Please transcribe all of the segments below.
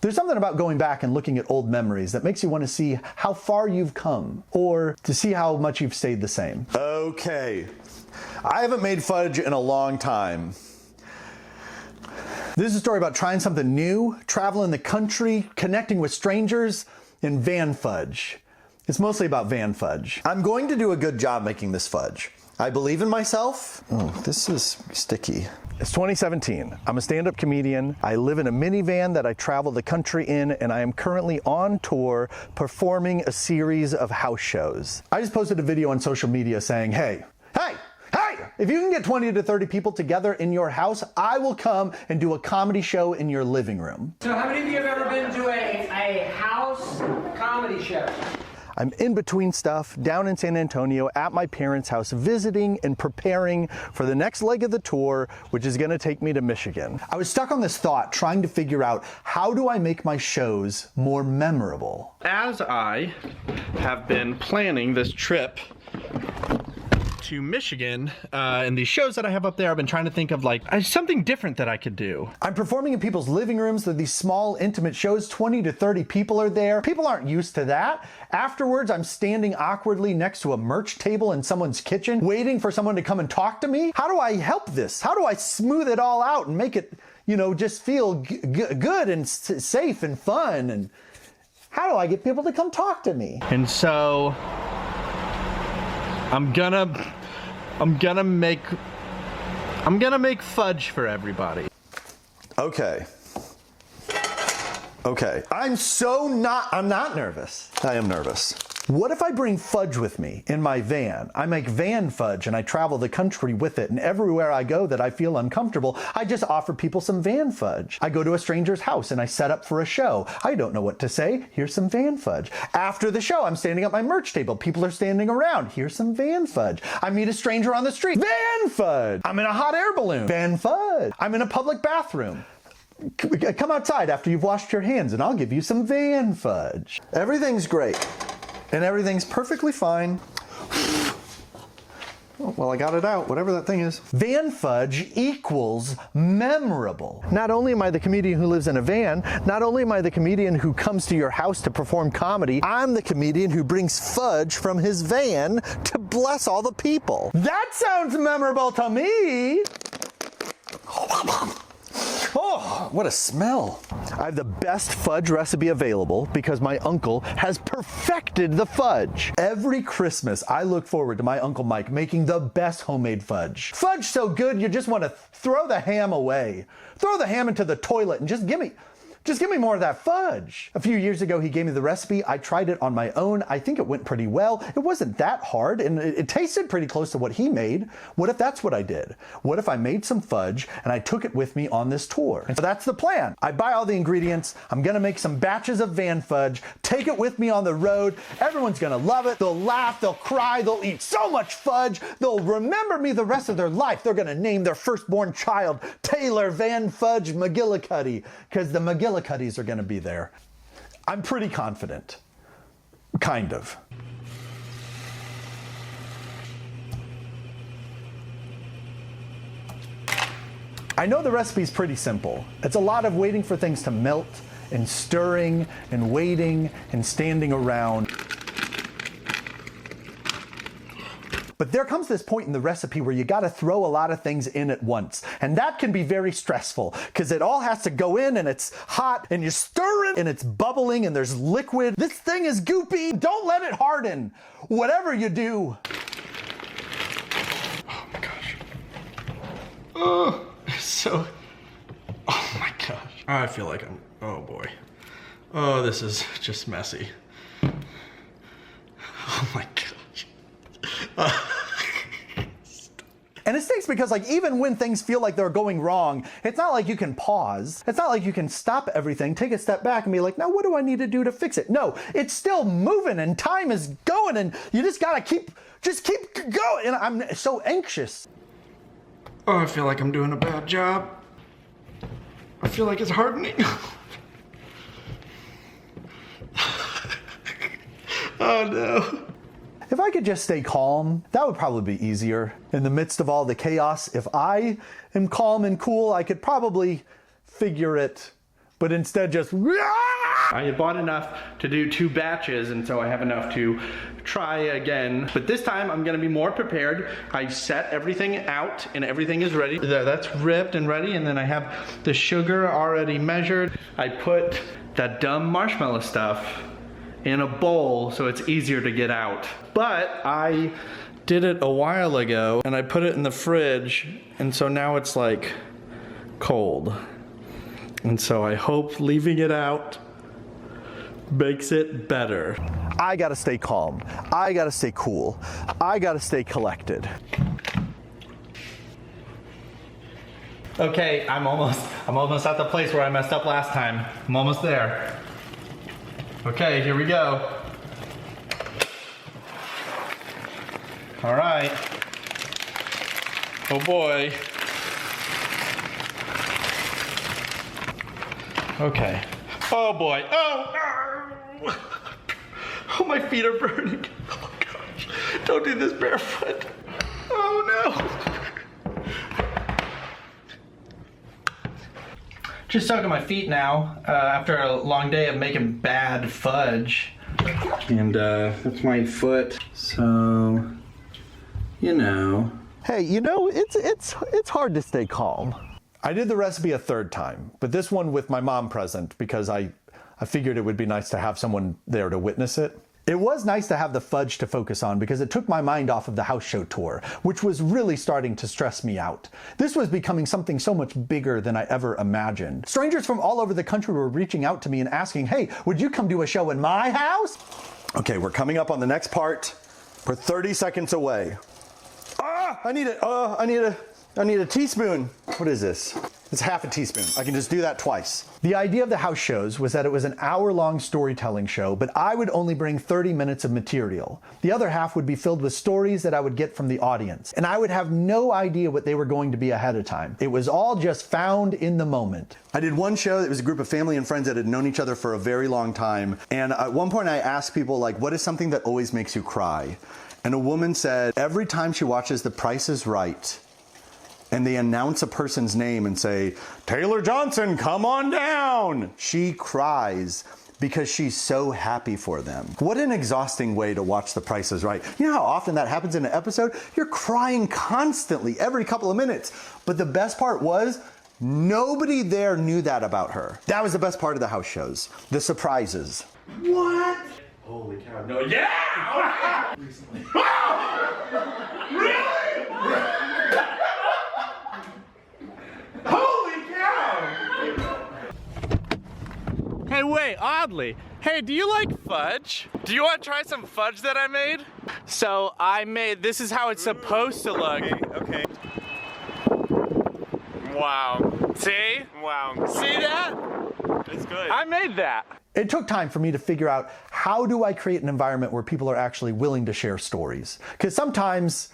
There's something about going back and looking at old memories that makes you want to see how far you've come, or to see how much you've stayed the same. Okay, I haven't made fudge in a long time. This is a story about trying something new, traveling the country, connecting with strangers, and van fudge. It's mostly about van fudge. I'm going to do a good job making this fudge. I believe in myself. Oh, this is sticky. It's 2017. I'm a stand-up comedian. I live in a minivan that I travel the country in, and I am currently on tour performing a series of house shows. I just posted a video on social media saying, hey, if you can get 20 to 30 people together in your house, I will come and do a comedy show in your living room. So how many of you have ever been to a house comedy show? I'm in between stuff down in San Antonio at my parents' house, visiting and preparing for the next leg of the tour, which is gonna take me to Michigan. I was stuck on this thought trying to figure out, how do I make my shows more memorable? As I have been planning this trip to Michigan and these shows that I have up there, I've been trying to think of like something different that I could do. I'm performing in people's living rooms. They're these small, intimate shows. 20 to 30 people are there. People aren't used to that. Afterwards, I'm standing awkwardly next to a merch table in someone's kitchen, waiting for someone to come and talk to me. How do I help this? How do I smooth it all out and make it, you know, just feel good and safe and fun? And how do I get people to come talk to me? And so I'm gonna make fudge for everybody. Okay. I'm not nervous. I am nervous. What if I bring fudge with me in my van? I make van fudge and I travel the country with it, and everywhere I go that I feel uncomfortable, I just offer people some van fudge. I go to a stranger's house and I set up for a show. I don't know what to say. Here's some van fudge. After the show, I'm standing at my merch table. People are standing around. Here's some van fudge. I meet a stranger on the street. Van fudge. I'm in a hot air balloon. Van fudge. I'm in a public bathroom. Come outside after you've washed your hands and I'll give you some van fudge. Everything's great. And everything's perfectly fine. Oh, well, I got it out, whatever that thing is. Van fudge equals memorable. Not only am I the comedian who lives in a van, not only am I the comedian who comes to your house to perform comedy, I'm the comedian who brings fudge from his van to bless all the people. That sounds memorable to me. Oh, what a smell. I have the best fudge recipe available because my uncle has perfected the fudge. Every Christmas, I look forward to my Uncle Mike making the best homemade fudge. Fudge so good, you just want to throw the ham away. Throw the ham into the toilet and just give me more of that fudge. A few years ago, he gave me the recipe. I tried it on my own. I think it went pretty well. It wasn't that hard, and it tasted pretty close to what he made. What if that's what I did? What if I made some fudge and I took it with me on this tour? And so that's the plan. I buy all the ingredients. I'm gonna make some batches of van fudge, take it with me on the road. Everyone's gonna love it. They'll laugh, they'll cry, they'll eat so much fudge. They'll remember me the rest of their life. They're gonna name their firstborn child Taylor Van Fudge McGillicuddy, because the McGillicuddies are gonna be there. I'm pretty confident. Kind of. I know the recipe's pretty simple. It's a lot of waiting for things to melt and stirring and waiting and standing around. But there comes this point in the recipe where you gotta throw a lot of things in at once. And that can be very stressful because it all has to go in and it's hot and you're stirring and it's bubbling and there's liquid. This thing is goopy. Don't let it harden. Whatever you do. Oh my gosh. Oh, so, oh my gosh. I feel like oh boy. Oh, this is just messy. Oh my gosh. And it stinks because like even when things feel like they're going wrong, it's not like you can pause. It's not like you can stop everything, take a step back and be like, now what do I need to do to fix it? No, it's still moving and time is going and you just gotta keep going. And I'm so anxious. Oh, I feel like I'm doing a bad job. I feel like it's hardening. Oh no. If I could just stay calm, that would probably be easier. In the midst of all the chaos, if I am calm and cool, I could probably figure it but instead just I had bought enough to do 2 batches, and so I have enough to try again. But this time I'm gonna be more prepared. I set everything out and everything is ready. There, that's ripped and ready, and then I have the sugar already measured. I put that dumb marshmallow stuff in a bowl so it's easier to get out. But I did it a while ago and I put it in the fridge, and so now it's like cold. And so I hope leaving it out makes it better. I gotta stay calm. I gotta stay cool. I gotta stay collected. Okay, I'm almost at the place where I messed up last time. I'm almost there. Okay, here we go. All right. Oh boy. Okay. Oh boy. Oh! Oh, my feet are burning. Oh gosh. Don't do this barefoot. Oh no. Just stuck on my feet now after a long day of making bad fudge. And that's my foot. So, you know. Hey, you know, it's hard to stay calm. I did the recipe a 3rd time, but this one with my mom present because I figured it would be nice to have someone there to witness it. It was nice to have the fudge to focus on because it took my mind off of the house show tour, which was really starting to stress me out. This was becoming something so much bigger than I ever imagined. Strangers from all over the country were reaching out to me and asking, hey, would you come do a show in my house? Okay, we're coming up on the next part. We're 30 seconds away. I need a teaspoon. What is this? It's half a teaspoon. I can just do that twice. The idea of the house shows was that it was an hour-long storytelling show, but I would only bring 30 minutes of material. The other half would be filled with stories that I would get from the audience, and I would have no idea what they were going to be ahead of time. It was all just found in the moment. I did one show that was a group of family and friends that had known each other for a very long time, and at one point I asked people, like, what is something that always makes you cry? And a woman said, every time she watches The Price is Right, and they announce a person's name and say, Taylor Johnson, come on down, she cries because she's so happy for them. What an exhausting way to watch The Price is Right. You know how often that happens in an episode? You're crying constantly, every couple of minutes. But the best part was, nobody there knew that about her. That was the best part of the house shows, the surprises. What? Holy cow, no, yeah! Recently. Really? Holy cow! Hey, wait, oddly. Hey, do you like fudge? Do you want to try some fudge that I made? So I made, this is how it's supposed to look. Okay. Wow. See? Wow. See that? It's good. I made that. It took time for me to figure out how do I create an environment where people are actually willing to share stories. Because sometimes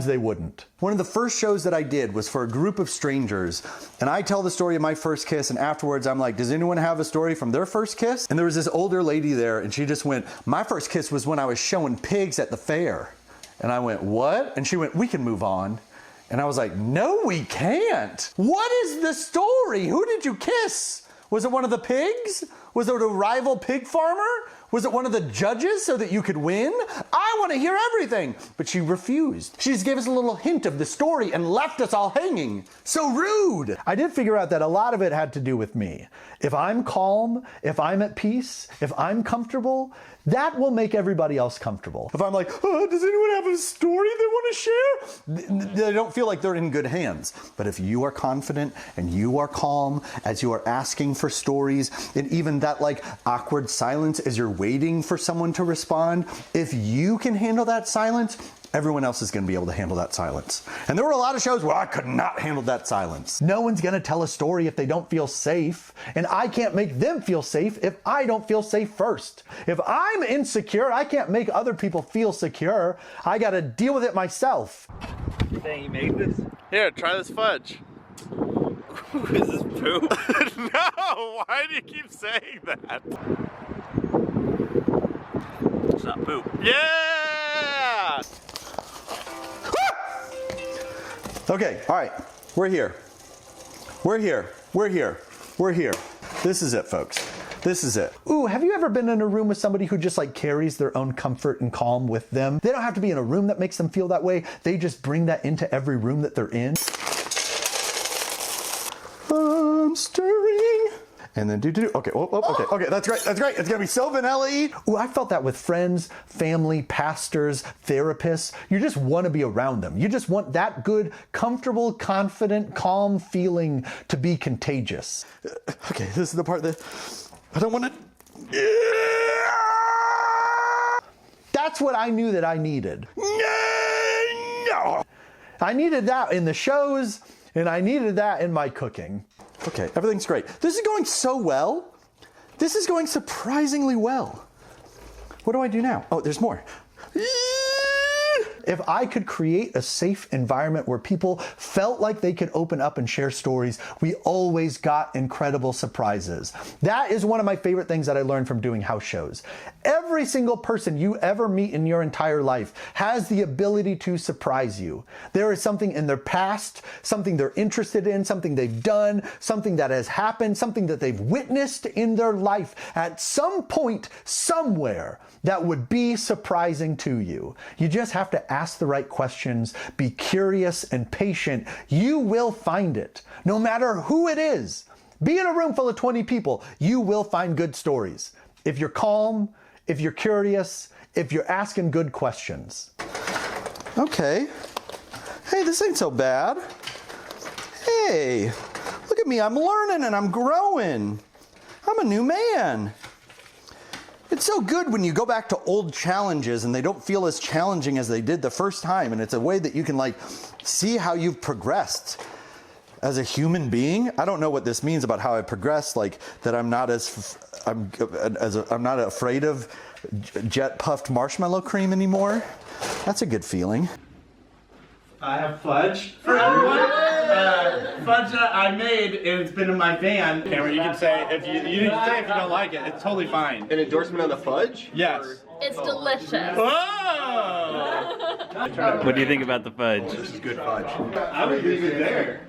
they wouldn't. One of the first shows that I did was for a group of strangers, and I tell the story of my first kiss, and afterwards I'm like, does anyone have a story from their first kiss? And there was this older lady there, and she just went, my first kiss was when I was showing pigs at the fair. And I went, what? And she went, we can move on. And I was like, no, we can't. What is the story? Who did you kiss? Was it one of the pigs? Was it a rival pig farmer? Was it one of the judges so that you could win? I want to hear everything. But she refused. She just gave us a little hint of the story and left us all hanging. So rude. I did figure out that a lot of it had to do with me. If I'm calm, if I'm at peace, if I'm comfortable, that will make everybody else comfortable. If I'm like, oh, does anyone have a story they want to share? They don't feel like they're in good hands. But if you are confident and you are calm as you are asking for stories, and even that like awkward silence as you're waiting for someone to respond, if you can handle that silence, everyone else is going to be able to handle that silence. And there were a lot of shows where I could not handle that silence. No one's going to tell a story if they don't feel safe, and I can't make them feel safe if I don't feel safe first. If I'm insecure, I can't make other people feel secure. I got to deal with it myself. You saying you made this? Here, try this fudge. Is this poop? No, why do you keep saying that? It's not poop. Yeah! Okay, all right, we're here. We're here. We're here. We're here. This is it, folks. This is it. Ooh, have you ever been in a room with somebody who just like carries their own comfort and calm with them? They don't have to be in a room that makes them feel that way. They just bring that into every room that they're in. I'm stirring. And then do. Okay, okay, that's great, that's great. It's gonna be so vanilla-y. Ooh, I felt that with friends, family, pastors, therapists. You just wanna be around them. You just want that good, comfortable, confident, calm feeling to be contagious. Okay, this is the part that I don't wanna. That's what I knew that I needed. No. I needed that in the shows, and I needed that in my cooking. Okay, everything's great. This is going so well. This is going surprisingly well. What do I do now? Oh, there's more. If I could create a safe environment where people felt like they could open up and share stories, we always got incredible surprises. That is one of my favorite things that I learned from doing house shows. Every single person you ever meet in your entire life has the ability to surprise you. There is something in their past, something they're interested in, something they've done, something that has happened, something that they've witnessed in their life at some point, somewhere, that would be surprising to you. You just have to ask the right questions, be curious and patient. You will find it, no matter who it is. Be in a room full of 20 people, you will find good stories. If you're calm, if you're curious, if you're asking good questions. Okay. Hey, this ain't so bad. Hey, look at me, I'm learning and I'm growing. I'm a new man. It's so good when you go back to old challenges and they don't feel as challenging as they did the first time, and it's a way that you can like see how you've progressed as a human being. I don't know what this means about how I progressed, like that I'm not I'm not afraid of jet puffed marshmallow cream anymore. That's a good feeling. I have fudge for everyone. Fudge that I made, and it's been in my van. Cameron, you can say if you can say if you don't like it. It's totally fine. An endorsement on the fudge? Yes. It's delicious. Oh! What do you think about the fudge? This is good fudge. I was even there.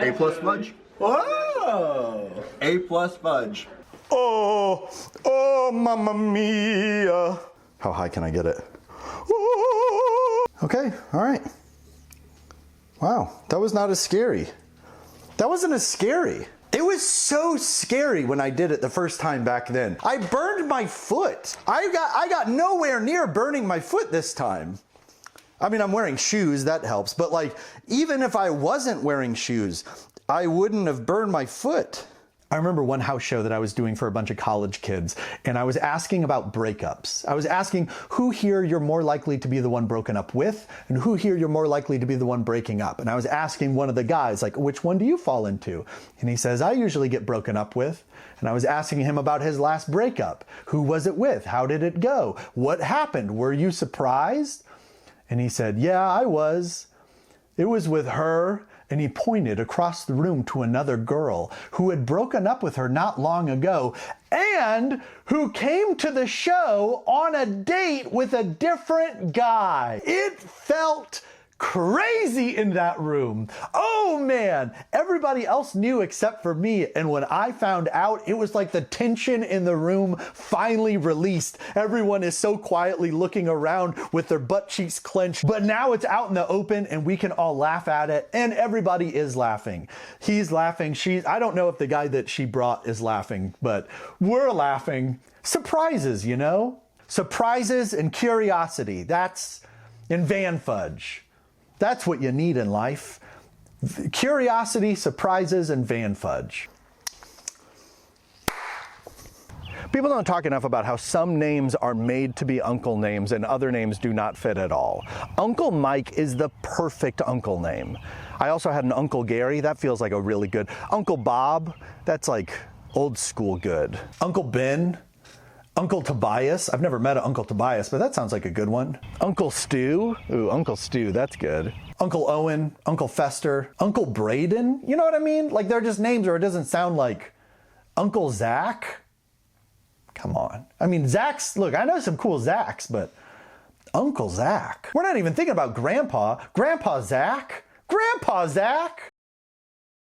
A plus fudge? Whoa! A plus fudge. Oh, mamma mia. How high can I get it? Okay, all right. Wow, that was not as scary. That wasn't as scary. It was so scary when I did it the first time back then. I burned my foot. I got nowhere near burning my foot this time. I mean, I'm wearing shoes, that helps, but like, even if I wasn't wearing shoes, I wouldn't have burned my foot. I remember one house show that I was doing for a bunch of college kids, and I was asking about breakups. I was asking who here you're more likely to be the one broken up with, and who here you're more likely to be the one breaking up. And I was asking one of the guys, like, which one do you fall into? And he says, I usually get broken up with. And I was asking him about his last breakup. Who was it with? How did it go? What happened? Were you surprised? And he said, yeah, I was. It was with her. And he pointed across the room to another girl who had broken up with her not long ago and who came to the show on a date with a different guy. It felt crazy in that room. Oh man, everybody else knew except for me. And when I found out, it was like the tension in the room finally released. Everyone is so quietly looking around with their butt cheeks clenched, but now it's out in the open and we can all laugh at it, and everybody is laughing. He's laughing, I don't know if the guy that she brought is laughing, but we're laughing. Surprises, you know? Surprises and curiosity, that's in Van Fudge. That's what you need in life. Curiosity, surprises, and Van Fudge. People don't talk enough about how some names are made to be uncle names and other names do not fit at all. Uncle Mike is the perfect uncle name. I also had an Uncle Gary. That feels like a really good. Uncle Bob, that's like old school good. Uncle Ben. Uncle Tobias. I've never met an Uncle Tobias, but that sounds like a good one. Uncle Stu. Ooh, Uncle Stu, that's good. Uncle Owen, Uncle Fester, Uncle Braden. You know what I mean? Like they're just names, or it doesn't sound like Uncle Zach. Come on. I mean, Zach's, look, I know some cool Zachs, but Uncle Zach. We're not even thinking about Grandpa. Grandpa Zach. Grandpa Zach.